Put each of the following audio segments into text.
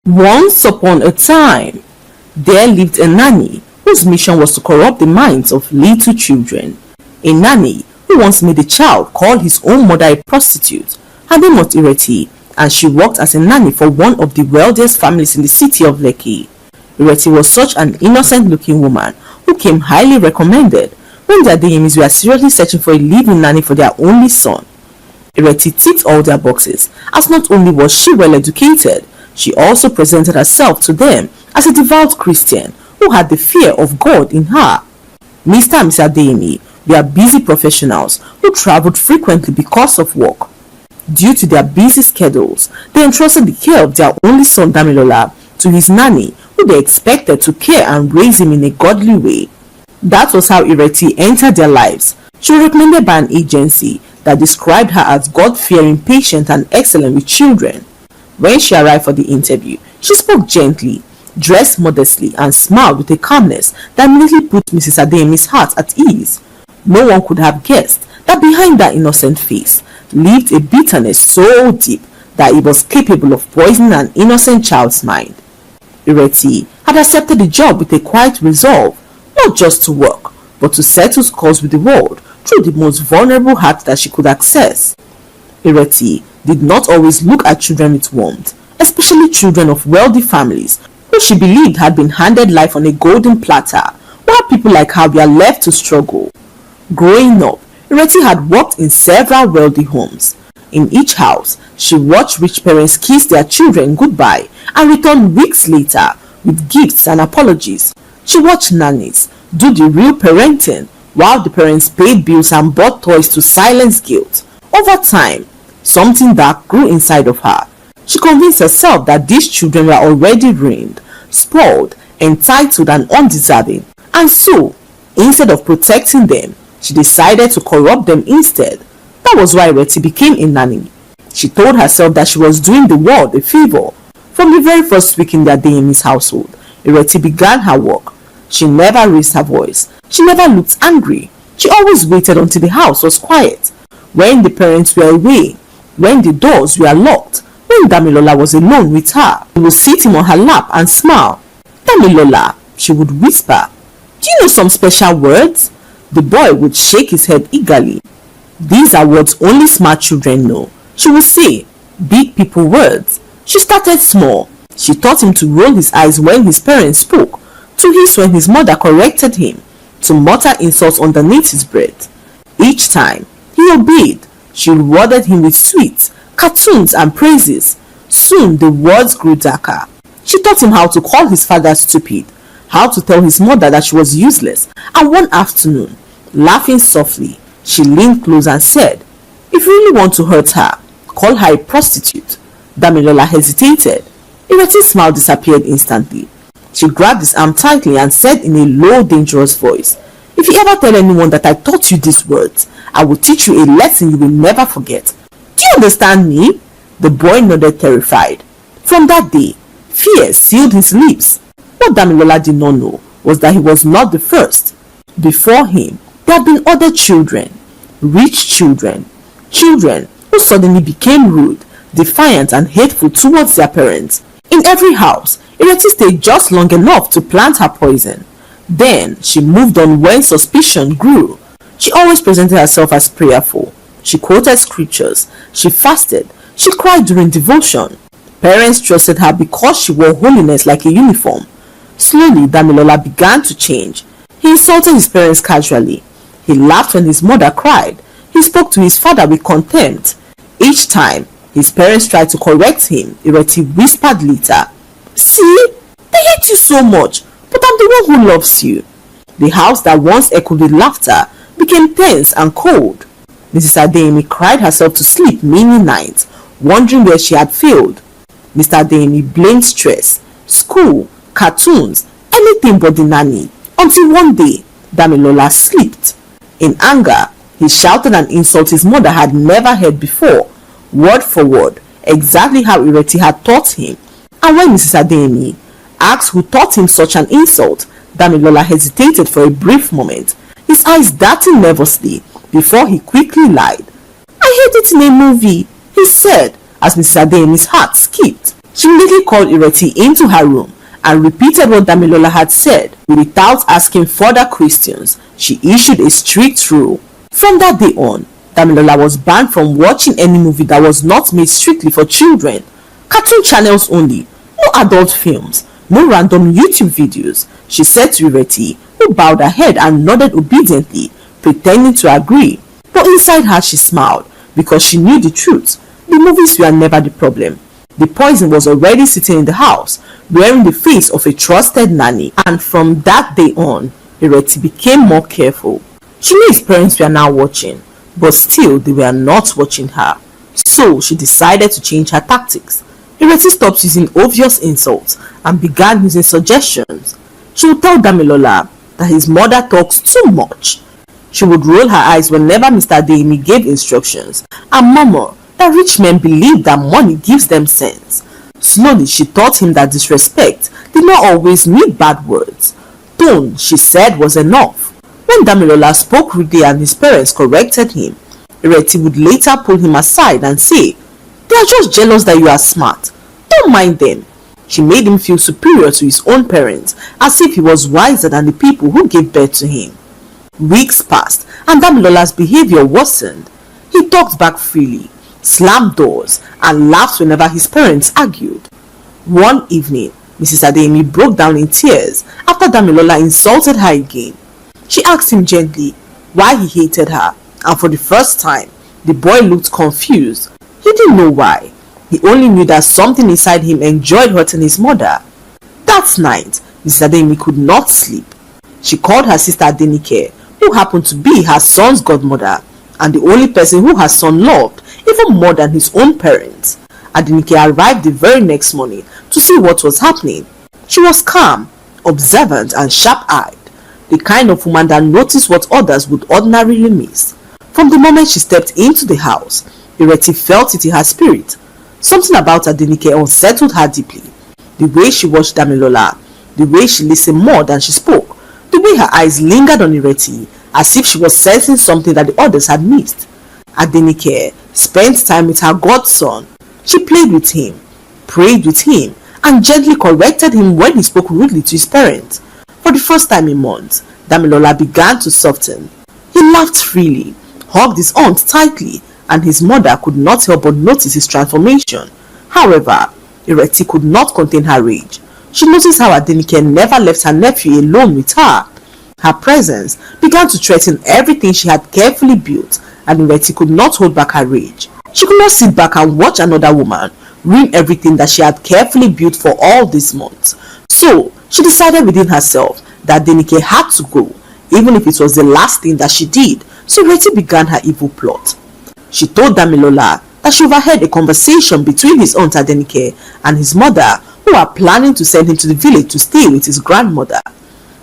Once upon a time, there lived a nanny whose mission was to corrupt the minds of little children. A nanny who once made a child call his own mother a prostitute. Her name was Ireti, and she worked as a nanny for one of the wealthiest families in the city of Lekki. Ireti was such an innocent-looking woman who came highly recommended when their Dayamis were seriously searching for a living nanny for their only son. Ireti ticked all their boxes, as not only was she well educated, she also presented herself to them as a devout Christian who had the fear of God in her. Mr. and Mrs. Adeyemi were busy professionals who traveled frequently because of work. Due to their busy schedules, they entrusted the care of their only son Damilola to his nanny, who they expected to care and raise him in a godly way. That was how Ireti entered their lives. She was recommended by an agency that described her as God-fearing, patient, and excellent with children. When she arrived for the interview, she spoke gently, dressed modestly, and smiled with a calmness that immediately put Mrs. Adeyemi's heart at ease. No one could have guessed that behind that innocent face lived a bitterness so deep that it was capable of poisoning an innocent child's mind. Ireti had accepted the job with a quiet resolve, not just to work, but to settle scores with the world through the most vulnerable heart that she could access. Ireti did not always look at children with warmth, especially children of wealthy families who she believed had been handed life on a golden platter, while people like her were left to struggle. Growing up, Ireti had worked in several wealthy homes. In each house, she watched rich parents kiss their children goodbye and return weeks later with gifts and apologies. She watched nannies do the real parenting while the parents paid bills and bought toys to silence guilt. Over time, something dark grew inside of her. She convinced herself that these children were already ruined, spoiled, entitled, and undeserving. And so, instead of protecting them, she decided to corrupt them instead. That was why Ireti became a nanny. She told herself that she was doing the world a favor. From the very first week in their Adeyemi's household, Ireti began her work. She never raised her voice. She never looked angry. She always waited until the house was quiet. When the parents were away, when the doors were locked, when Damilola was alone with her, she would sit him on her lap and smile. "Damilola," she would whisper, "do you know some special words?" The boy would shake his head eagerly. "These are words only smart children know," she would say. "Big people words." She started small. She taught him to roll his eyes when his parents spoke, to hiss when his mother corrected him, to mutter insults underneath his breath. Each time, he obeyed. She rewarded him with sweets, cartoons, and praises. Soon the words grew darker. She taught him how to call his father stupid, how to tell his mother that she was useless, and one afternoon, laughing softly, she leaned close and said, "If you really want to hurt her, call her a prostitute." Damilola hesitated. Ireti's smile disappeared instantly. She grabbed his arm tightly and said in a low, dangerous voice, "If you ever tell anyone that I taught you these words, I will teach you a lesson you will never forget. Do you understand me?" The boy nodded, terrified. From that day, fear sealed his lips. What Damilola did not know was that he was not the first. Before him, there had been other children, rich children, children who suddenly became rude, defiant, and hateful towards their parents. In every house, Ireti stayed just long enough to plant her poison. Then she moved on when suspicion grew. She always presented herself as prayerful. She quoted scriptures. She fasted. She cried during devotion. Parents trusted her because she wore holiness like a uniform. Slowly, Damilola began to change. He insulted his parents casually. He laughed when his mother cried. He spoke to his father with contempt. Each time his parents tried to correct him, Ireti whispered later, "See, they hate you so much, but I'm the one who loves you." The house that once echoed with laughter became tense and cold. Mrs. Adeyemi cried herself to sleep many nights, wondering where she had failed. Mr. Adeyemi blamed stress, school, cartoons, anything but the nanny, until one day, Damilola slipped. In anger, he shouted an insult his mother had never heard before, word for word, exactly how Ireti had taught him. And when Mrs. Adeyemi asked who taught him such an insult, Damilola hesitated for a brief moment, his eyes darting nervously, before he quickly lied. "I heard it in a movie," he said, as Mrs. Adeyemi's heart skipped. She immediately called Ireti into her room and repeated what Damilola had said. Without asking further questions, she issued a strict rule. From that day on, Damilola was banned from watching any movie that was not made strictly for children. Cartoon channels only, no adult films, no random YouTube videos, she said to Ireti, who bowed her head and nodded obediently, pretending to agree. But inside her she smiled, because she knew the truth. The movies were never the problem. The poison was already sitting in the house, wearing the face of a trusted nanny, and from that day on, Ireti became more careful. She knew his parents were now watching, but still they were not watching her. So she decided to change her tactics. Ireti stopped using obvious insults and began using suggestions. She would tell Damilola that his mother talks too much. She would roll her eyes whenever Mr. Adeyemi gave instructions and murmur that rich men believe that money gives them sense. Slowly she taught him that disrespect did not always mean bad words. Tone, she said, was enough. When Damilola spoke rudely and his parents corrected him, Ireti would later pull him aside and say, "They are just jealous that you are smart. Don't mind them." She made him feel superior to his own parents, as if he was wiser than the people who gave birth to him. Weeks passed and Damilola's behavior worsened. He talked back freely, slammed doors, and laughed whenever his parents argued. One evening, Mrs. Adeyemi broke down in tears after Damilola insulted her again. She asked him gently why he hated her, and for the first time, the boy looked confused. He didn't know why. He only knew that something inside him enjoyed hurting his mother. That night, Mrs. Adeyemi could not sleep. She called her sister Adenike, who happened to be her son's godmother, and the only person who her son loved even more than his own parents. Adenike arrived the very next morning to see what was happening. She was calm, observant, and sharp-eyed, the kind of woman that noticed what others would ordinarily miss. From the moment she stepped into the house, Ireti felt it in her spirit. Something about Adenike unsettled her deeply. The way she watched Damilola, the way she listened more than she spoke, the way her eyes lingered on Ireti, as if she was sensing something that the others had missed. Adenike spent time with her godson. She played with him, prayed with him, and gently corrected him when he spoke rudely to his parents. For the first time in months, Damilola began to soften. He laughed freely, hugged his aunt tightly, and his mother could not help but notice his transformation. However, Ireti could not contain her rage. She noticed how Adenike never left her nephew alone with her. Her presence began to threaten everything she had carefully built, and Ireti could not hold back her rage. She could not sit back and watch another woman ruin everything that she had carefully built for all these months. So, she decided within herself that Adenike had to go, even if it was the last thing that she did. So Ireti began her evil plot. She told Damilola that she overheard a conversation between his aunt Adenike and his mother, who were planning to send him to the village to stay with his grandmother.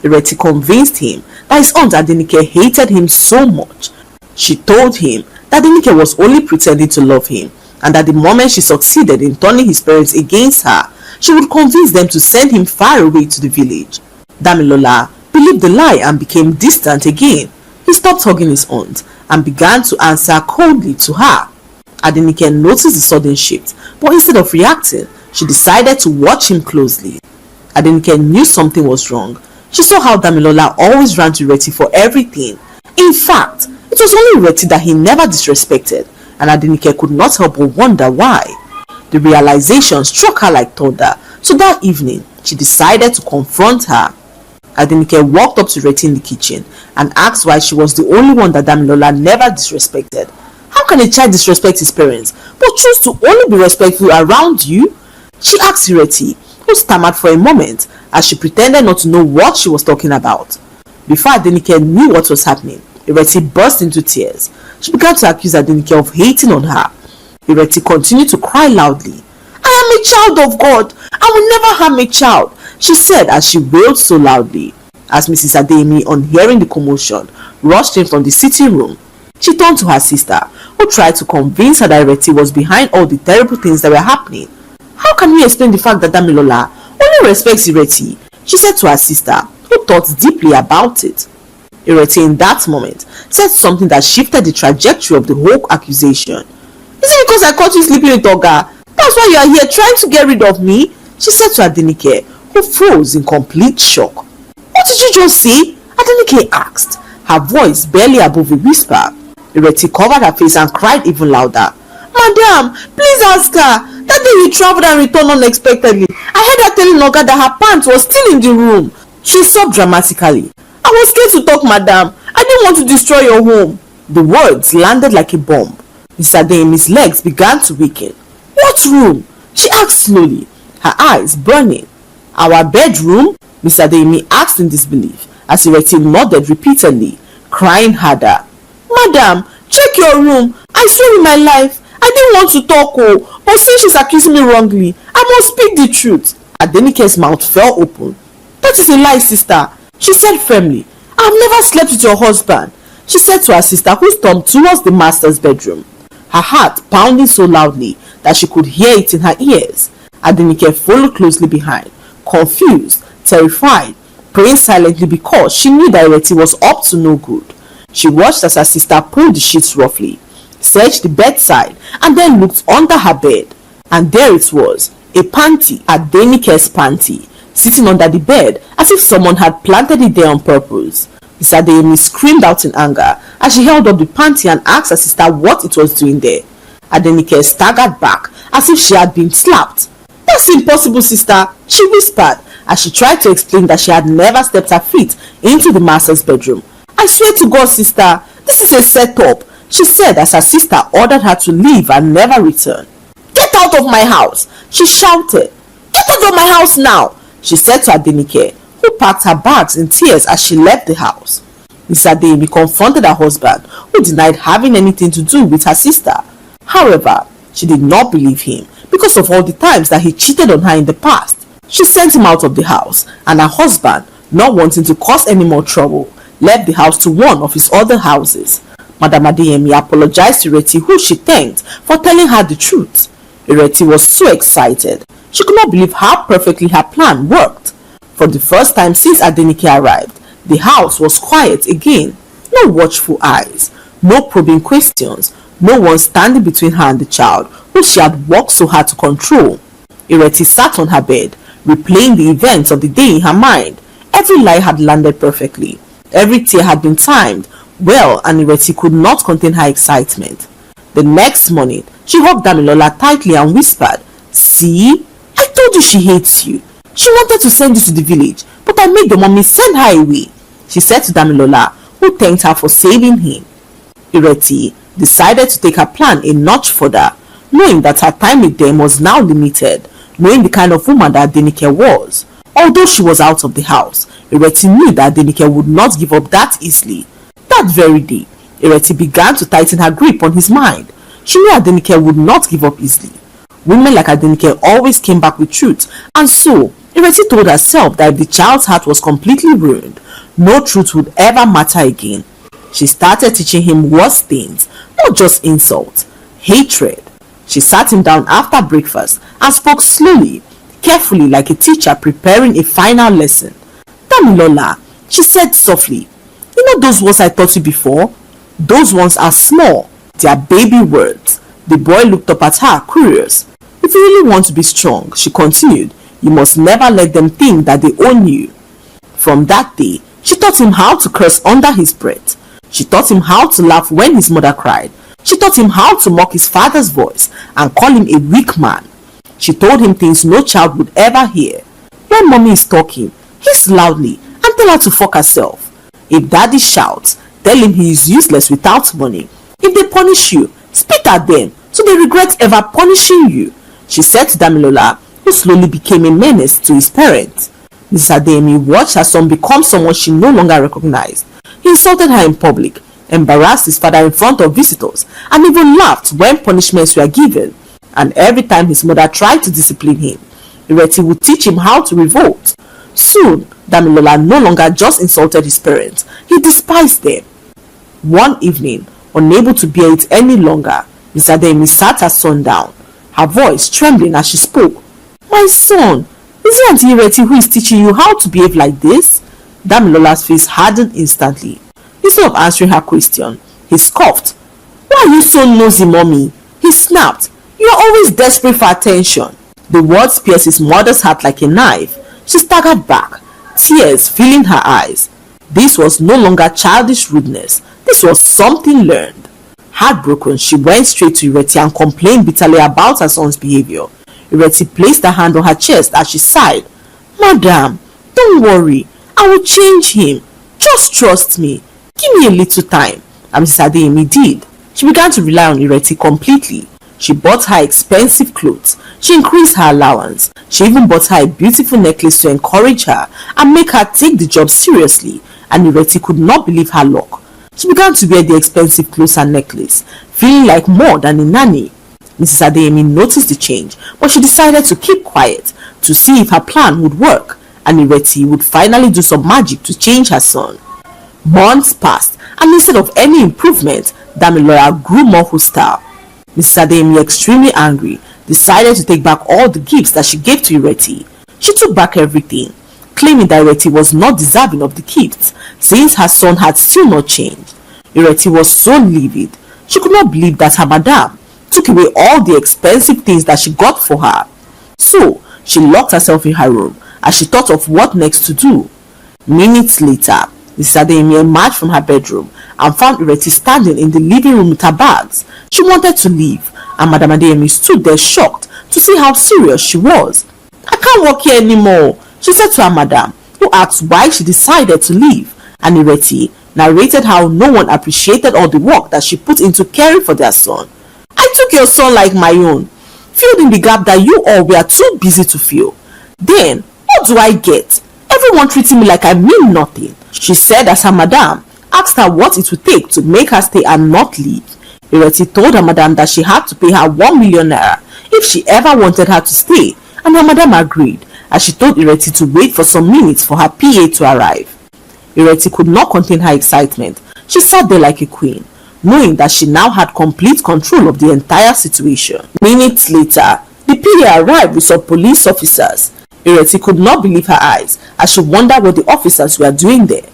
Ireti convinced him that his aunt Adenike hated him so much. She told him that Adenike was only pretending to love him, and that the moment she succeeded in turning his parents against her, she would convince them to send him far away to the village. Damilola believed the lie and became distant again. He stopped hugging his aunt and began to answer coldly to her. Adenike noticed the sudden shift, but instead of reacting, she decided to watch him closely. Adenike knew something was wrong. She saw how Damilola always ran to Ireti for everything. In fact, it was only Ireti that he never disrespected, and Adenike could not help but wonder why. The realization struck her like thunder, so that evening, she decided to confront her. Adenike walked up to Ireti in the kitchen and asked why she was the only one that Damilola never disrespected. How can a child disrespect his parents, but choose to only be respectful around you? She asked Ireti, who stammered for a moment as she pretended not to know what she was talking about. Before Adenike knew what was happening, Ireti burst into tears. She began to accuse Adenike of hating on her. Ireti continued to cry loudly. "I am a child of God. I will never harm a child," she said as she wailed so loudly. As Mrs. Adeyemi, on hearing the commotion, rushed in from the sitting room, she turned to her sister, who tried to convince her that Ireti was behind all the terrible things that were happening. "How can we explain the fact that Damilola only respects Ireti?" she said to her sister, who thought deeply about it. Ireti in that moment said something that shifted the trajectory of the whole accusation. "Is it because I caught you sleeping with Oga? That That's why you are here trying to get rid of me? She said to Adenike, who froze in complete shock. What did you just say? Adenike asked, her voice barely above a whisper. Ireti covered her face and cried even louder. Madam, please ask her. That day we traveled and returned unexpectedly. I heard her telling Oga that her pants was still in the room. She sobbed dramatically. I was scared to talk, madam. I didn't want to destroy your home. The words landed like a bomb. Mr. Adeyemi's legs began to weaken. What room? She asked slowly, her eyes burning. Our bedroom? Mr. Adeyemi asked in disbelief as Ireti nodded repeatedly, crying harder. Madam, check your room. I swear in my life, I didn't want to talk, but since she's accusing me wrongly, I must speak the truth. Adenike's mouth fell open. That is a lie, sister, she said firmly. I have never slept with your husband, she said to her sister, who stormed towards the master's bedroom, her heart pounding so loudly that she could hear it in her ears. Adenike followed closely behind, confused, terrified, praying silently because she knew that Ireti was up to no good. She watched as her sister pulled the sheets roughly, searched the bedside, and then looked under her bed. And there it was, a panty, Adenike's panty, sitting under the bed as if someone had planted it there on purpose. Mr. Adeyemi screamed out in anger as she held up the panty and asked her sister what it was doing there. Adenike staggered back as if she had been slapped. That's impossible, sister, she whispered as she tried to explain that she had never stepped her feet into the master's bedroom. I swear to God, sister, this is a setup, she said as her sister ordered her to leave and never return. Get out of my house, she shouted. Get out of my house now, she said to Adenike, who packed her bags in tears as she left the house. Mr. Adeyemi confronted her husband, who denied having anything to do with her sister. However, she did not believe him because of all the times that he cheated on her in the past. She sent him out of the house, and her husband, not wanting to cause any more trouble, left the house to one of his other houses. Madam Adeyemi apologized to Ireti, who she thanked for telling her the truth. Ireti was so excited. She could not believe how perfectly her plan worked. For the first time since Adenike arrived, the house was quiet again. No watchful eyes, no probing questions, no one standing between her and the child, who she had worked so hard to control. Ireti sat on her bed, replaying the events of the day in her mind. Every lie had landed perfectly. Every tear had been timed well, and Ireti could not contain her excitement. The next morning, she hugged Damilola tightly and whispered, See, I told you she hates you. She wanted to send you to the village, but I made the mommy send her away, she said to Damilola, who thanked her for saving him. Ireti decided to take her plan a notch further, knowing that her time with them was now limited, knowing the kind of woman that Adenike was. Although she was out of the house, Ireti knew that Adenike would not give up that easily. That very day, Ireti began to tighten her grip on his mind. She knew Adenike would not give up easily. Women like Adenike always came back with truth, and so Ireti told herself that if the child's heart was completely ruined, no truth would ever matter again. She started teaching him worse things, not just insults, hatred. She sat him down after breakfast and spoke slowly, carefully, like a teacher preparing a final lesson. Damilola, she said softly, you know those words I taught you before? Those ones are small. They are baby words. The boy looked up at her, curious. If you really want to be strong, she continued, you must never let them think that they own you. From that day, she taught him how to curse under his breath. She taught him how to laugh when his mother cried. She taught him how to mock his father's voice and call him a weak man. She told him things no child would ever hear. When mommy is talking, hiss loudly and tell her to fuck herself. If daddy shouts, tell him he is useless without money. If they punish you, spit at them so they regret ever punishing you, she said to Damilola, who slowly became a menace to his parents. Mrs. Adeyemi watched her son become someone she no longer recognized. He insulted her in public, embarrassed his father in front of visitors, and even laughed when punishments were given. And every time his mother tried to discipline him, Ireti would teach him how to revolt. Soon, Damilola no longer just insulted his parents, he despised them. One evening, unable to bear it any longer, Mrs. Adeyemi sat her son down, her voice trembling as she spoke. My son, is it Auntie Ireti who is teaching you how to behave like this? Damilola's face hardened instantly. Instead of answering her question, he scoffed. Why are you so nosy, mommy? He snapped. You're always desperate for attention." The words pierced his mother's heart like a knife. She staggered back, tears filling her eyes. This was no longer childish rudeness. This was something learned. Heartbroken, she went straight to Ireti and complained bitterly about her son's behavior. Ireti placed her hand on her chest as she sighed. "Madam, don't worry. I will change him. Just trust me. Give me a little time." And Mrs. Adeyemi did. She began to rely on Ireti completely. She bought her expensive clothes. She increased her allowance. She even bought her a beautiful necklace to encourage her and make her take the job seriously. And Ireti could not believe her luck. She began to wear the expensive clothes and necklace, feeling like more than a nanny. Mrs. Adeyemi noticed the change, but she decided to keep quiet to see if her plan would work, and Ireti would finally do some magic to change her son. Months passed, and instead of any improvement, Damilola grew more hostile. Mrs. Adeyemi, extremely angry, decided to take back all the gifts that she gave to Ireti. She took back everything, claiming that Ireti was not deserving of the gifts, since her son had still not changed. Ireti was so livid. She could not believe that her madam took away all the expensive things that she got for her. So, she locked herself in her room as she thought of what next to do. Minutes later, Mrs. Adeyemi emerged from her bedroom and found Ireti standing in the living room with her bags. She wanted to leave, and Madam Adeyemi stood there shocked to see how serious she was. "I can't work here anymore," she said to her madam, who asked why she decided to leave, and Ireti narrated how no one appreciated all the work that she put into caring for their son. "I took your son like my own, filled in the gap that you all were too busy to fill. Then, what do I get? Everyone treating me like I mean nothing," she said as her madam asked her what it would take to make her stay and not leave. Ireti told her madam that she had to pay her 1 million naira if she ever wanted her to stay, and her madam agreed, as she told Ireti to wait for some minutes for her PA to arrive. Ireti could not contain her excitement. She sat there like a queen, knowing that she now had complete control of the entire situation. Minutes later, the PA arrived with some police officers. Ireti could not believe her eyes as she wondered what the officers were doing there.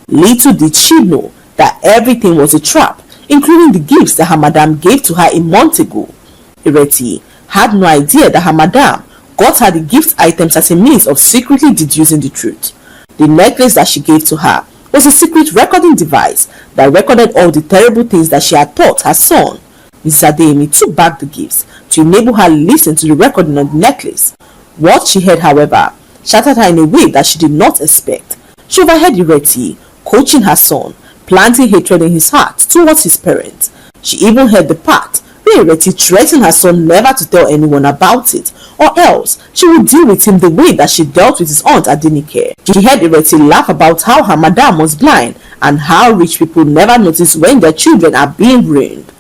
Little did she know that everything was a trap, including the gifts that her madam gave to her a month ago. Ireti had no idea that her madam got her the gift items as a means of secretly deducing the truth. The necklace that she gave to her was a secret recording device that recorded all the terrible things that she had taught her son. Mrs. Adeyemi took back the gifts to enable her listen to the recording on the necklace. What she heard, however, shattered her in a way that she did not expect. She overheard Ireti coaching her son, planting hatred in his heart towards his parents. She even heard the part where Ireti threatened her son never to tell anyone about it, or else she would deal with him the way that she dealt with his aunt Adenike. She heard Ireti laugh about how her madam was blind and how rich people never notice when their children are being ruined.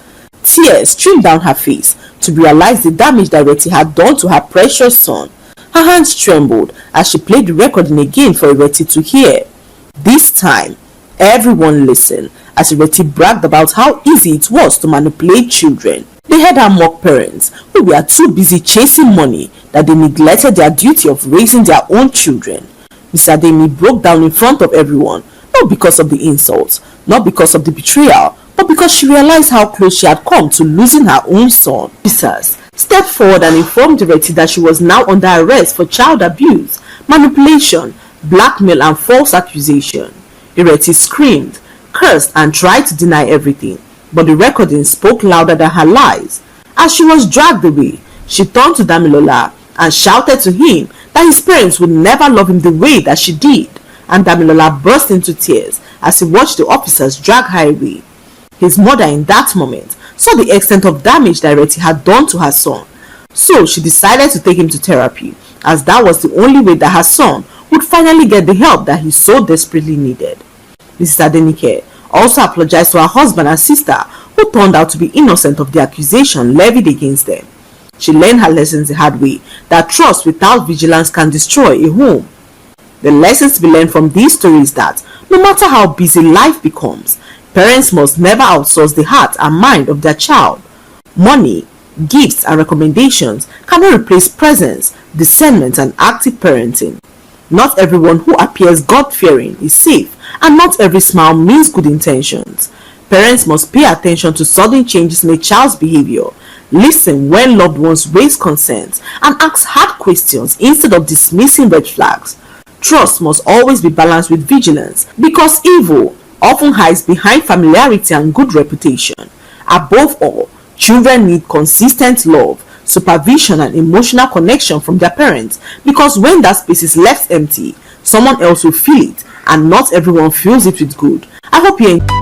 Tears streamed down her face to realize the damage that Ireti had done to her precious son. Her hands trembled as she played the recording again for Ireti to hear. This time, everyone listened as Ireti bragged about how easy it was to manipulate children. They heard her mock parents who were too busy chasing money that they neglected their duty of raising their own children. Miss Adeyemi broke down in front of everyone, not because of the insults, not because of the betrayal, but because she realized how close she had come to losing her own son. Officers stepped forward and informed Ireti that she was now under arrest for child abuse, manipulation, blackmail and false accusation. Ireti screamed, cursed and tried to deny everything, but the recording spoke louder than her lies. As she was dragged away, she turned to Damilola and shouted to him that his parents would never love him the way that she did, and Damilola burst into tears as he watched the officers drag her away. His mother in that moment saw the extent of damage that Ireti had done to her son, so she decided to take him to therapy, as that was the only way that her son would finally get the help that he so desperately needed. Mrs. Adenike also apologized to her husband and sister, who turned out to be innocent of the accusation levied against them. She learned her lessons the hard way, that trust without vigilance can destroy a home. The lessons to be learned from these stories that no matter how busy life becomes, parents must never outsource the heart and mind of their child. Money, gifts and recommendations cannot replace presence, discernment and active parenting. Not everyone who appears God-fearing is safe, and not every smile means good intentions. Parents must pay attention to sudden changes in a child's behavior, Listen when loved ones raise concerns and ask hard questions instead of dismissing red flags. Trust must always be balanced with vigilance because evil often hides behind familiarity and good reputation. Above all, children need consistent love, supervision, and emotional connection from their parents because when that space is left empty, someone else will feel it, and not everyone feels it with good. I hope you enjoy